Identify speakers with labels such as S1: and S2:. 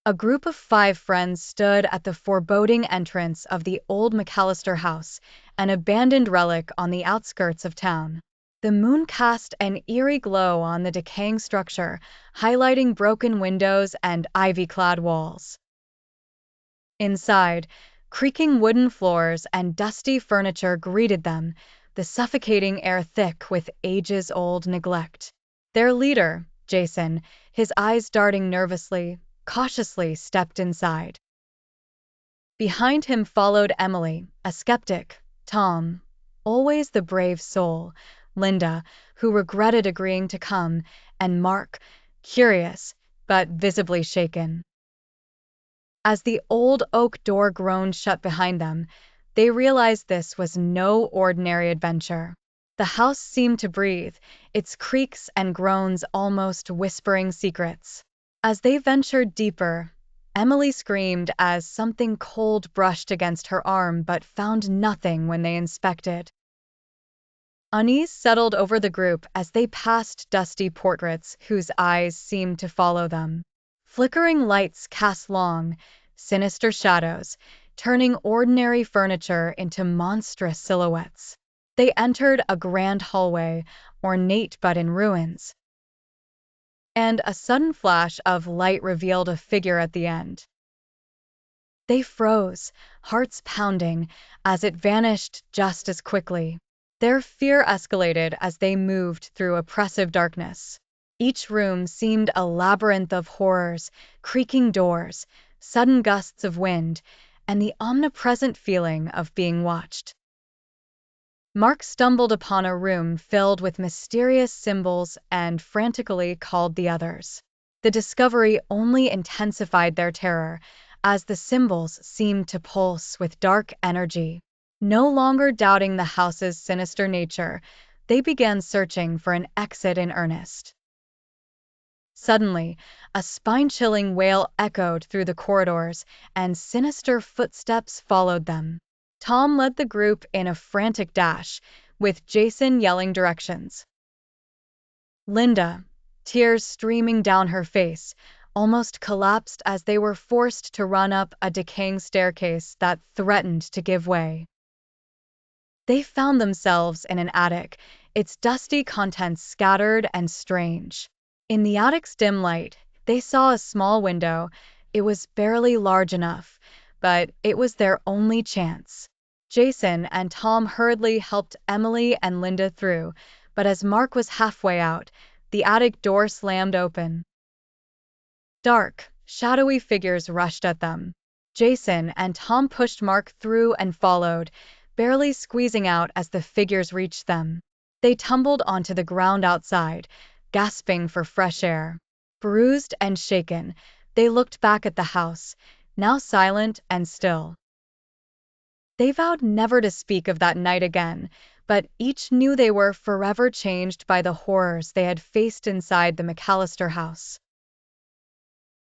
S1: A group of 5 friends stood at the foreboding entrance of the old McAllister house, an abandoned relic on the outskirts of town. The moon cast an eerie glow on the decaying structure, highlighting broken windows and ivy-clad walls. Inside, creaking wooden floors and dusty furniture greeted them, the suffocating air thick with ages-old neglect. Their leader, Jason, his eyes darting nervously, cautiously stepped inside. Behind him followed Emily, a skeptic, Tom, always the brave soul, Linda, who regretted agreeing to come, and Mark, curious, but visibly shaken. As the old oak door groaned shut behind them, they realized this was no ordinary adventure. The house seemed to breathe, its creaks and groans almost whispering secrets. As they ventured deeper, Emily screamed as something cold brushed against her arm but found nothing when they inspected. Unease settled over the group as they passed dusty portraits whose eyes seemed to follow them. Flickering lights cast long, sinister shadows, turning ordinary furniture into monstrous silhouettes. They entered a grand hallway, ornate but in ruins. And a sudden flash of light revealed a figure at the end. They froze, hearts pounding, as it vanished just as quickly. Their fear escalated as they moved through oppressive darkness. Each room seemed a labyrinth of horrors, creaking doors, sudden gusts of wind, and the omnipresent feeling of being watched. Mark stumbled upon a room filled with mysterious symbols and frantically called the others. The discovery only intensified their terror, as the symbols seemed to pulse with dark energy. No longer doubting the house's sinister nature, they began searching for an exit in earnest. Suddenly, a spine-chilling wail echoed through the corridors, and sinister footsteps followed them. Tom led the group in a frantic dash, with Jason yelling directions. Linda, tears streaming down her face, almost collapsed as they were forced to run up a decaying staircase that threatened to give way. They found themselves in an attic, its dusty contents scattered and strange. In the attic's dim light, they saw a small window. It was barely large enough, but it was their only chance. Jason and Tom hurriedly helped Emily and Linda through, but as Mark was halfway out, the attic door slammed open. Dark, shadowy figures rushed at them. Jason and Tom pushed Mark through and followed, barely squeezing out as the figures reached them. They tumbled onto the ground outside, gasping for fresh air. Bruised and shaken, they looked back at the house, now silent and still. They vowed never to speak of that night again, but each knew they were forever changed by the horrors they had faced inside the McAllister house.